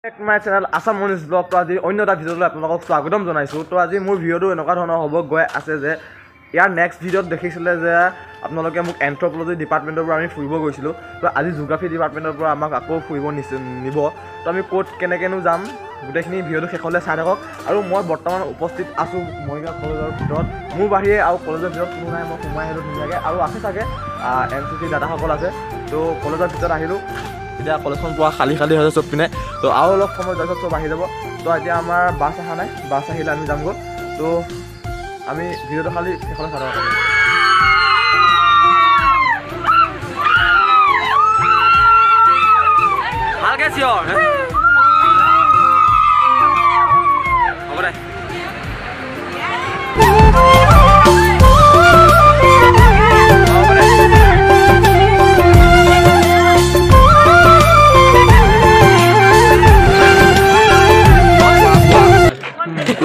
My channel Assam Moniz blog তো আজি অন্য এটা ভিডিঅ'লৈ আপোনালোকক স্বাগতম জনাইছোঁ। তো আজি মোৰ ভিডিঅ'টো এনেকুৱা ধৰণৰ হ'ব গৈ আছে যে ইয়াৰ নেক্সট ভিডিঅ'ত দেখিছিলে যে আপোনালোকে মোক এন্থ্ৰপলজি ডিপাৰ্টমেণ্টৰ পৰা আমি ফুৰিব গৈছিলোঁ। তো আজি জিঅ'গ্ৰাফী ডিপাৰ্টমেণ্টৰ পৰা আমাক আকৌ ফুৰিব নিব। তো আমি ক'ত কেনেকৈনো যাম গোটেইখিনি ভিডিঅ'টো শেষলৈ চাই থাকক। আৰু মই বৰ্তমান উপস্থিত আছোঁ মৰিগাঁও কলেজৰ ভিতৰত। মোৰ বাহিৰে আৰু কলেজৰ ভিতৰত কোনো নাই, মই সোমাই আহিলোঁ ধুনীয়াকৈ। আৰু আছে চাগে NCC দাদাসকল আছে। তো কলেজৰ ভিতৰত আহিলোঁ। এতিয়া কলেজখন পুৰা খালী হৈছে চব পিনে। তো আৰু অলপ সময় তাৰপিছত চব আহি যাব। তো এতিয়া আমাৰ বাছ অহা নাই, বাছ আহিলে আমি যামগৈ। তো আমি ভিডিঅ'টো খালি শেষলৈ চাই থাকোঁ। ভালকৈ চিঞৰ হ'ব দে।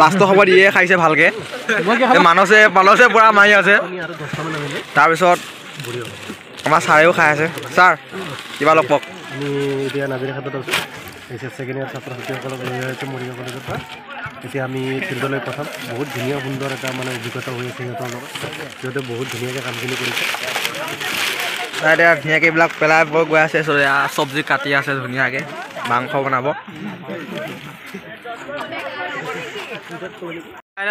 লাষ্টৰ সময়ত ইয়ে খাইছে ভালকৈ, মানসে পূৰা মাৰি আছে। তাৰপিছত আমাৰ ছাৰেও খাই আছে। ছাৰ কিবা অলপ কওক। আমি এতিয়া নাজিৰাঘাটত আছোঁ। ছেকেণ্ড ইয়াৰ ছাত্ৰ ছাত্ৰীসকলক লৈ আহিছোঁ মৰিগাঁও কলেজৰ পৰা। এতিয়া আমি ফিল্ডলৈ পঠাম। বহুত ধুনীয়া সুন্দৰ এটা অভিজ্ঞতা হৈ আছে সিহঁতৰ লগত। সিহঁতে বহুত ধুনীয়াকৈ কামখিনি কৰিছে। এতিয়া ধুনীয়াকৈ এইবিলাক পেলাই গৈ আছে। চব্জি কাটি আছে ধুনীয়াকৈ, মাংস বনাব।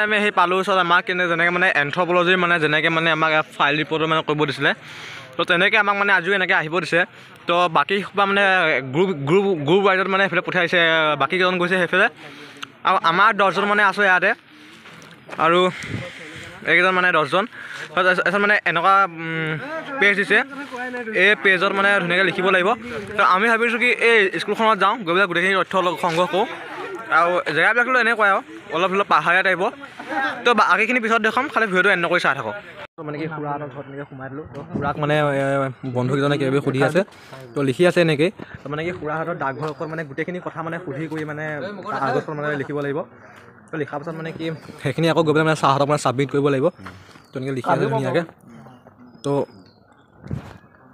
আমি সেই পালোঁ ওচৰত আমাক যেনেকৈ এন্থ্ৰপলজিৰ যেনেকৈ আমাক ফাইল ৰিপৰ্টৰ কৰিব দিছিলে। তো তেনেকৈ আমাক আজিও এনেকৈ আহিব দিছে। তো বাকী সোপা গ্ৰুপ ৱাইজত সেইফালে পঠিয়াইছে। বাকীকেইজন গৈছে সেইফালে। আৰু আমাৰ 10জন আছোঁ ইয়াতে। আৰু এইকেইজন 10জন। তাৰপিছত এনেকুৱা পেজ দিছে। এই পেজত ধুনীয়াকৈ লিখিব লাগিব। তো আমি ভাবিছোঁ কি এই স্কুলখনত যাওঁ, গৈ পেলাই গোটেইখিনি তথ্য সংগ্ৰহ কৰোঁ। আৰু জেগাবিলাকতো এনেকুৱাই আৰু অলপ পাহাৰীয়া টাইপৰ। তো বাকীখিনি পিছত দেখাম, খালি ভিডিঅ'টো এণ্ড কৰি চাই থাকক। কি খুৰাহঁতৰ ঘৰত এনেকৈ সোমাই দিলোঁ। তো খুৰাক বন্ধুকেইজনে কিবা কিবি সুধি আছে। তো লিখি আছে এনেকৈ। তো কি খুৰাহঁতৰ ডাকঘৰৰ ওপৰত গোটেইখিনি কথা সুধি কৰি কাগজত লিখিব লাগিব। তো লিখাৰ পাছত কি সেইখিনি আকৌ গৈ পেলাই ছাৰহঁতক ছাবমিট কৰিব লাগিব। তো এনেকৈ লিখি আছে ধুনীয়াকৈ। তো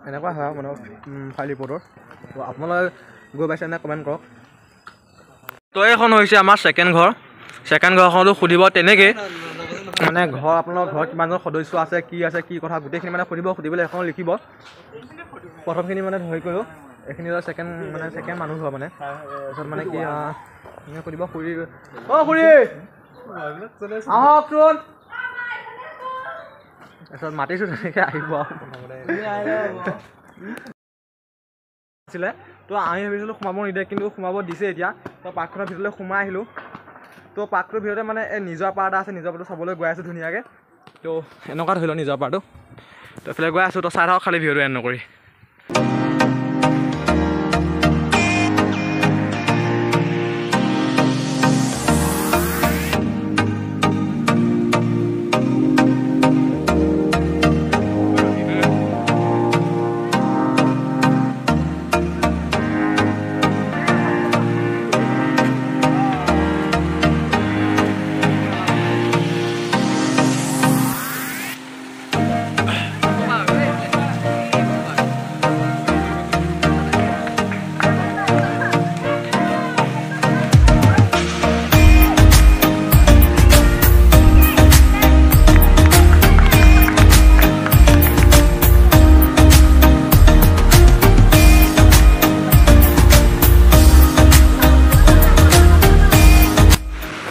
এনেকুৱা হয় ফাইল ৰিপৰ্টৰ। তো আপোনালোকে গৈ পাইছে নে কমেণ্ট কৰক। তো এইখন হৈছে আমাৰ ছেকেণ্ড ঘৰ। ছেকেণ্ড ঘৰখনতো সুধিব তেনেকৈ ঘৰ আপোনালোকৰ ঘৰত কিমানজন সদস্য আছে, কি কথা গোটেইখিনি সুধি পেলাই এখন লিখিব। প্ৰথমখিনি ধৰি কৰিলোঁ। এইখিনি ছেকেণ্ড মানুহ ঘৰ তাৰপিছত কি সুধিব খুৰী, অ' খুৰী আহকচোন। তাৰপিছত মাতিছোঁ তেনেকৈ আহিব আছিলে। তো আমি ভাবিছিলোঁ সোমাব নিদিয়ে, কিন্তু সোমাব দিছে এতিয়া। তো পাৰ্কখনৰ ভিতৰলৈ সোমাই আহিলোঁ। তো পাৰ্কটোৰ ভিতৰতে এই নিজৰ পাৰ এটা আছে, নিজৰ পাৰটো চাবলৈ গৈ আছোঁ ধুনীয়াকৈ। তো এনেকুৱা ধৰি লওঁ নিজৰ পাৰটো। তো এইফালে গৈ আছোঁ। তো চাই থাকক খালি ভিডিঅ'টো এণ্ড নকৰি।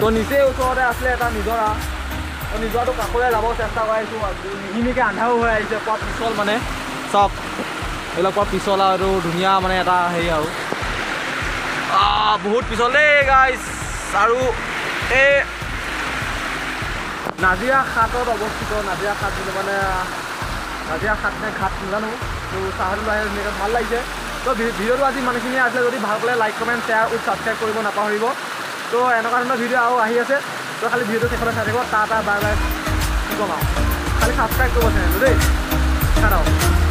তো নিচেই ওচৰতে আছিলে এটা নিজৰা। তো নিজৰাটো কাষলৈ যাব চেষ্টা কৰিছোঁ। নিহিনিকৈ আন্ধাৰো হৈ আহিছে। পুৰা পিছল চব এইবিলাক পুৰা পিছল আৰু ধুনীয়া এটা হেৰি আৰু বহুত পিছল দেই গাইজ। আৰু এই নাজিৰা ঘাটত অৱস্থিত। নাজিৰা ঘাট বুলি নাজিৰা ঘাট নে ঘাট নাজানো। তো চাহটো লৈ ধুনীয়াকৈ ভাল লাগিছে। তো ভিডিঅ'টো আজি মানুহখিনিয়ে আছিলে। যদি ভাল পালে লাইক কমেণ্ট শ্বেয়াৰ আৰু ছাবস্ক্ৰাইব কৰিব নাপাহৰিব। তো এনেকুৱা ধৰণৰ ভিডিঅ' আৰু আহি আছে। তো খালি ভিডিঅ'টো শেষলৈ চাই থাকিব। বাই বাই কি ক'ম আৰু খালি ছাবস্ক্ৰাইব কৰিব চেনেলটো দেই। চাই থাকক।